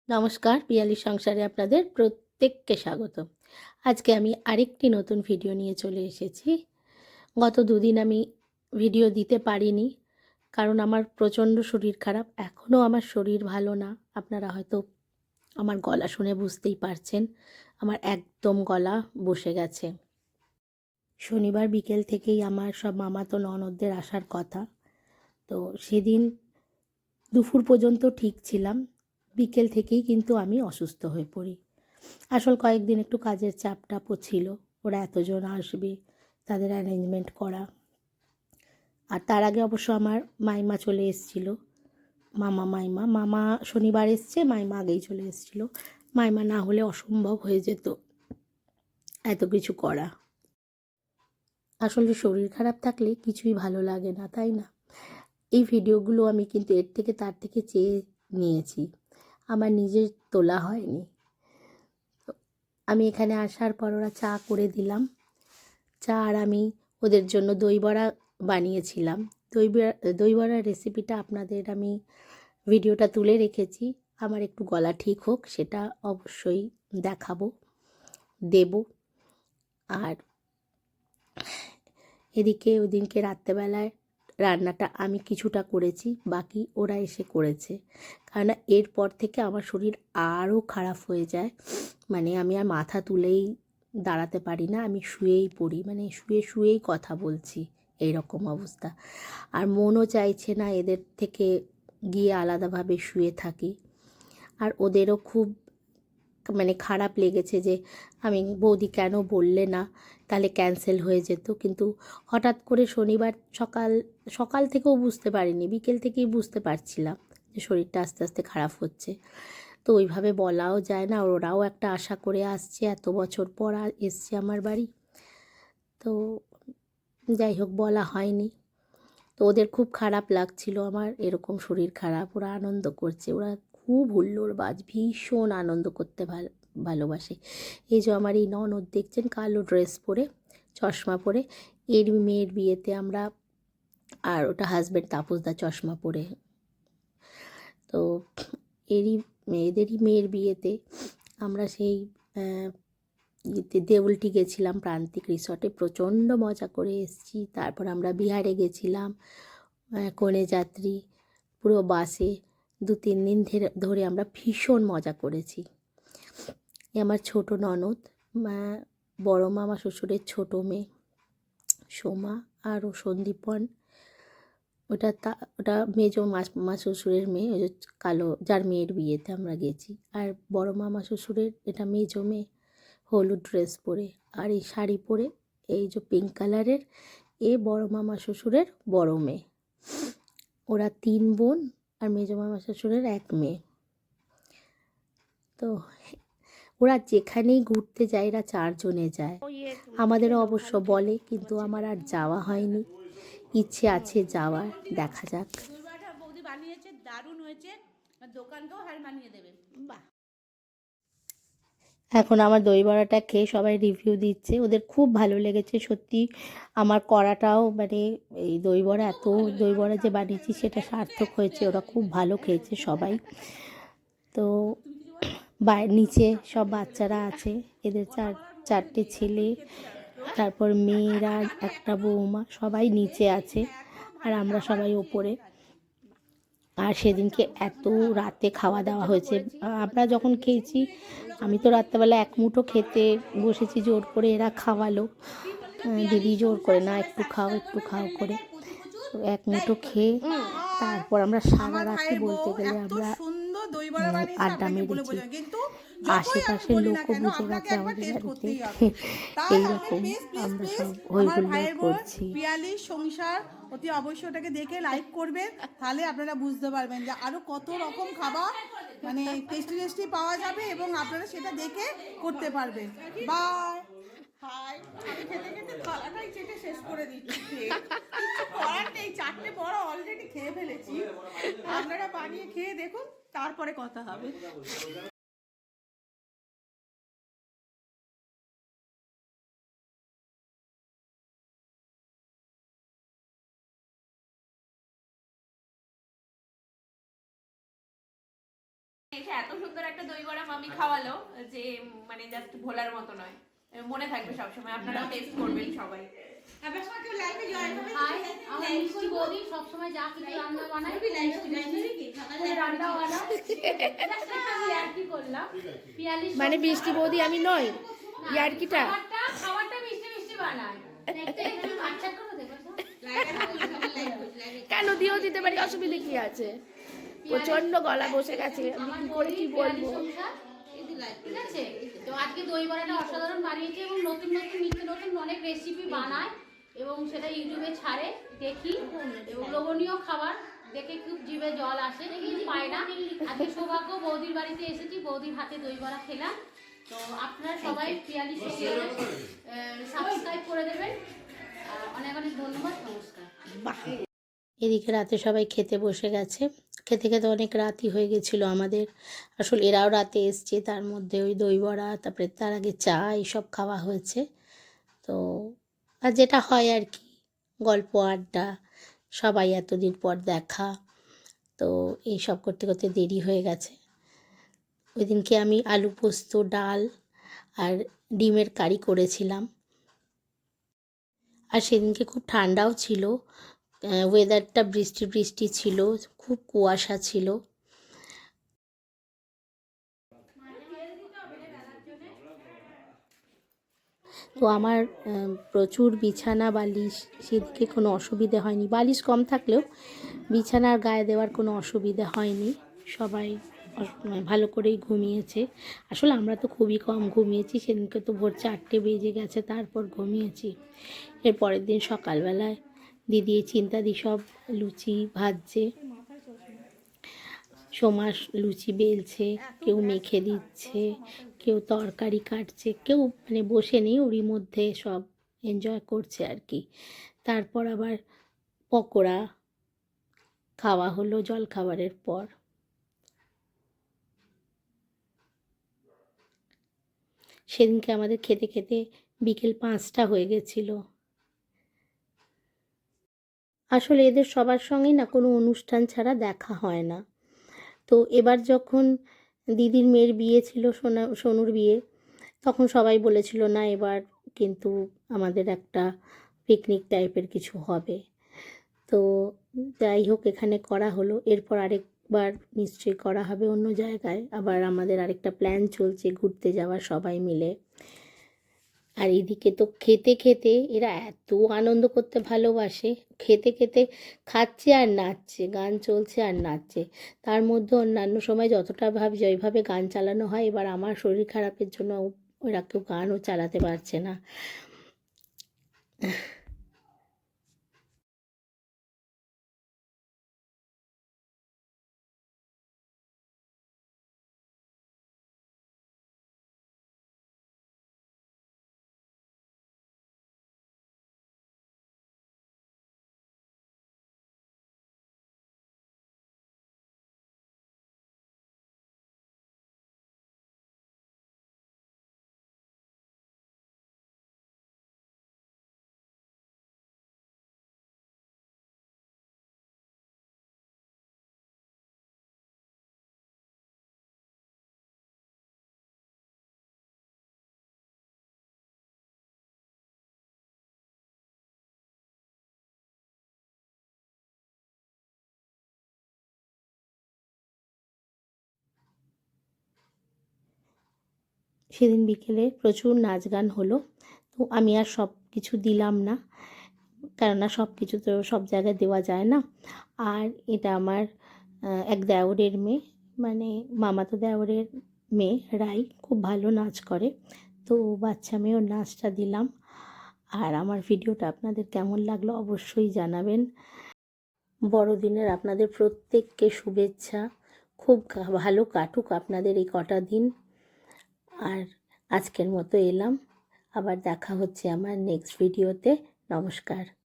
নমস্কার, পিয়ালির সংসারে আপনাদের প্রত্যেককে স্বাগত। আজকে আমি আরেকটি নতুন ভিডিও নিয়ে চলে এসেছি। গত দুদিন আমি ভিডিও দিতে পারিনি, কারণ আমার প্রচণ্ড শরীর খারাপ। এখনও আমার শরীর ভালো না। আপনারা হয়তো আমার গলা শুনে বুঝতেই পারছেন, আমার একদম গলা বসে গেছে। শনিবার বিকেল থেকেই আমার সব মামাতো ননদদের আসার কথা। তো সেদিন দুপুর পর্যন্ত ঠিক ছিলাম, বিকেল থেকেই কিন্তু আমি অসুস্থ হয়ে পড়ি। আসল কয়েকদিন একটু কাজের চাপ টাপও ছিল, ওরা এতজন আসবে, তাদের অ্যারেঞ্জমেন্ট করা। আর তার আগে অবশ্য আমার মাইমা চলে এসেছিল, মামা শনিবার এসছে, মাইমা আগেই চলে এসেছিল। মাইমা না হলে অসম্ভব হয়ে যেত এত কিছু করা। আসলে শরীর খারাপ থাকলে কিছুই ভালো লাগে না, তাই না? এই ভিডিওগুলো আমি কিন্তু এর থেকে তার থেকে চেয়ে নিয়েছি, আমার নিজের তোলা হয়নি। আমি এখানে আসার পর ওরা চা করে দিলাম। চা আর আমি ওদের জন্য দই বড়া বানিয়েছিলাম। দই বড়ার রেসিপিটা আপনাদের আমি ভিডিওটা তুলে রেখেছি। আমার একটু গলা ঠিক হোক, সেটা অবশ্যই দেখাবো, দেব। আর এদিকে ওদিনকে রাত্রেবেলায় রান্নাটা আমি কিছুটা করেছি, বাকি ওরা এসে করেছে। কারণ এরপর থেকে আমার শরীর আরও খারাপ হয়ে যায়, মানে আমি আর মাথা তুলেই দাঁড়াতে পারি না, আমি শুয়েই পড়ি, মানে শুয়ে শুয়েই কথা বলছি, এই রকম অবস্থা। আর মনও চাইছে না এদের থেকে গিয়ে আলাদাভাবে শুয়ে থাকি। আর ওদেরও খুব মানে খারাপ লেগেছে যে আমি বৌদি কেন বললে না, তাহলে ক্যান্সেল হয়ে যেত। কিন্তু হঠাৎ করে শনিবার সকাল থেকেও বুঝতে পারিনি, বিকেল থেকেই বুঝতে পারছিলাম যে শরীরটা আস্তে আস্তে খারাপ হচ্ছে। তো ওইভাবে বলাও যায় না, ওরাও একটা আশা করে আসছে, এত বছর পর এসছে আমার বাড়ি। তো যাই হোক, বলা হয়নি। তো ওদের খুব খারাপ লাগছিল আমার এরকম শরীর খারাপ। ওরা আনন্দ করছে, ওরা খুব হুল্লোড়বাজ, ভীষণ আনন্দ করতে ভালোবাসে। এই যে আমার এই ননদ দেখছেন, কালো ড্রেস পরে, চশমা পরে, এর মেয়ের বিয়েতে আমরা, আর ওটা হাজব্যান্ড তাপসদা চশমা পরে। তো এদেরই মেয়ের বিয়েতে আমরা সেই দেউলটি গেছিলাম, প্রান্তিক রিসর্টে, প্রচণ্ড মজা করে এসেছি। তারপর আমরা বিহারে গেছিলাম, কনে যাত্রী, পুরো বাসে 2-3 দিন ধরে আমরা ভীষণ মজা করেছি। আমার ছোট ননদ, বড় মামা শ্বশুরের ছোটো মেয়ে সোমা, আর ও সন্দীপন, ওটা মেজো মামা শ্বশুরের মেয়ে, ওই যে কালো, যার মেয়ের বিয়েতে আমরা গেছি। আর বড় মামা শ্বশুরের এটা মেজো মেয়ে, হলুদ ড্রেস পরে আর এই শাড়ি পরে, এই যে পিঙ্ক কালারের, এ বড় মামা শ্বশুরের বড় মেয়ে। ওরা 3 বোন আর মেজো মামা শ্বশুরের 1 মেয়ে। তো ওরা যেখানেই ঘুরতে যায়, এরা 4 জনে যায়। আমাদেরও অবশ্য বলে, কিন্তু আমার আর যাওয়া হয়নি, ইচ্ছে আছে যাওয়ার, দেখা যাক। বৌদি বানিয়েছে, দারুণ হয়েছে, দোকানকেও হার মানিয়ে দেবে। বাহ। এখন আমার দই বড়াটা খেয়ে সবাই রিভিউ দিচ্ছে, ওদের খুব ভালো লেগেছে সত্যি। আমার করাটাও, মানে এই দই বড়া যে বানিয়েছি সেটা সার্থক হয়েছে, ওরা খুব ভালো খেয়েছে সবাই। তো নিচে সব বাচ্চারা আছে, এদের 4টে ছেলে, তারপর মেয়েরা, একটা বৌমা, সবাই নিচে আছে, আর আমরা সবাই ওপরে। আর সেদিনকে এত রাতে খাওয়া দাওয়া হয়েছে, আমরা যখন খেয়েছি, আমি তো রাত্রেবেলা 1 মুঠো খেতে বসেছি জোর করে, এরা খাওয়ালো, দিদি জোর করে, না একটু খাও করে। তো 1 মুঠো খেয়ে তারপর আমরা সারা রাতি বলতে গেলে আমরা আড্ডা মেরেছি। আশেপাশের লোকও বুঝে গেছে আমাদের বাড়িতে এইরকম আমরা সব হই হুল্লোড় করছি। পিয়ালি সংসার অতি অবশ্যই ওটাকে দেখে লাইক করবেন, তাহলে আপনারা বুঝতে পারবেন যে আরো কত রকম খাবার মানে টেস্টি পাওয়া যাবে, এবং আপনারা সেটা দেখে করতে পারবেন। বাই। হাই, আমি খেতে খেতে থালাটাই চেটে শেষ করে দিচ্ছি, কিছু করার নেই, 4টে বড় অলরেডি খেয়ে ফেলেছি। আপনারা বানিয়ে খেয়ে দেখুন, তারপরে কথা হবে। এসে এত সুন্দর একটা দই বড়া মামি খাওয়ালো যে মানে জাস্ট ভোলার মতো নয়, মনে থাকবে সবসময়। আপনারাও টেস্ট করবেন সবাই। আমার মিষ্টি বৌদি সবসময় যা কিছু রান্না বানায় রান্না বানাও আর কি করলাম পিয়ালি মানে বৃষ্টি বৌদি আমি নই, ইয়ার্কিটা। খাবারটা মিষ্টি মিষ্টি বানায় আচ্ছা করো দেখো কেন দিয়েও দিতে পারি, অসুবিধা কি আছে? প্রচন্ড গলা বসে গেছে, আমি কি করে কি বলবো। ঠিক আছে, তো আজকে দই বড়াটা অসাধারণ বানিয়েছে এবং নতুন নতুন নিত্য নতুন অনেক রেসিপি বানায় এবং সেটা ইউটিউবে ছাড়ে দেখি, এবং লোভনীয় খাবার দেখে খুব জিভে জল আসে, কিন্তু পায় না। আজকে সৌভাগ্য বৌদির বাড়িতে এসেছি, বৌদির হাতে দই বড়া খেলাম। তো আপনারা সবাই পিয়ালি সাবস্ক্রাইব করে দেবেন। অনেক অনেক ধন্যবাদ, নমস্কার। এদিকে রাতে সবাই খেতে বসে গেছে, খেতে খেতে অনেক রাতই হয়ে গেছিলো আমাদের। আসলে এরাও রাতে এসছে, তার মধ্যে ওই দই বড়া, তারপরে তার আগে চা, এইসব খাওয়া হয়েছে। তো আর যেটা হয় আর কি, গল্প আড্ডা, সবাই এতদিন পর দেখা, তো এই সব করতে করতে দেরি হয়ে গেছে। ওই দিনকে আমি আলু পোস্ত, ডাল আর ডিমের কারি করেছিলাম। আর সেদিনকে খুব ঠান্ডাও ছিল, ওয়েদারটা বৃষ্টি বৃষ্টি ছিল, খুব কুয়াশা ছিল। তো আমার প্রচুর বিছানা বালিশ, সেদিকে কোনো অসুবিধে হয়নি। বালিশ কম থাকলেও বিছানার গায়ে দেওয়ার কোনো অসুবিধে হয়নি, সবাই ভালো করেই ঘুমিয়েছে। আসলে আমরা তো খুবই কম ঘুমিয়েছি, সেদিনকে তো ভোর 4টে বেজে গেছে, তারপর ঘুমিয়েছি। এর পরের দিন সকালবেলায় দিদি চিন্তাদি সব লুচি ভাজছে, সোমা লুচি বেলছে, কেউ মেখে দিচ্ছে, কেউ তরকারি কাটছে, কেউ মানে বসে নেই, ওরই মধ্যে সব এনজয় করছে আর কি। তারপর আবার পকোড়া খাওয়া হলো জল খাবারের পর। সেদিনকে আমাদের খেতে খেতে বিকেল 5টা হয়ে গেছিল। আসলে এদের সবার সঙ্গেই না কোনো অনুষ্ঠান ছাড়া দেখা হয় না। তো এবার যখন দিদির মেয়ের বিয়ে ছিল, সোনুর বিয়ে, তখন সবাই বলেছিল না এবার কিন্তু আমাদের একটা পিকনিক টাইপের কিছু হবে। তো যাই হোক, এখানে করা হলো। এরপর আরেকবার নিশ্চয়ই করা হবে অন্য জায়গায়। আবার আমাদের আরেকটা প্ল্যান চলছে ঘুরতে যাওয়ার সবাই মিলে। আর এদিকে তো খেতে খেতে এরা এত আনন্দ করতে ভালোবাসে, খেতে খেতে খাচ্ছে আর নাচছে, গান চলছে আর নাচছে। তার মধ্যে অন্যান্য সময় যতটা ভাবছি ওইভাবে গান চালানো হয়, এবার আমার শরীর খারাপের জন্য ওরা কেউ গানও চালাতে পারছে না। সেদিন বিকেলে প্রচুর নাচ গান হলো। তো আমি আর সব কিছু দিলাম না, কেননা সব কিছু তো সব জায়গায় দেওয়া যায় না। আর এটা আমার এক দেওরের মেয়ে, মানে মামাতো দেওরের মেয়ে রাই, খুব ভালো নাচ করে। তো বাচ্চা মেয়ের নাচটা দিলাম। আর আমার ভিডিওটা আপনাদের কেমন লাগলো অবশ্যই জানাবেন। বড়দিনের আপনাদের প্রত্যেককে শুভেচ্ছা। খুব ভালো কাটুক আপনাদের এই কটা দিন। আর আজকের মতো এলাম, আবার দেখা হচ্ছে আমার নেক্সট ভিডিওতে। নমস্কার।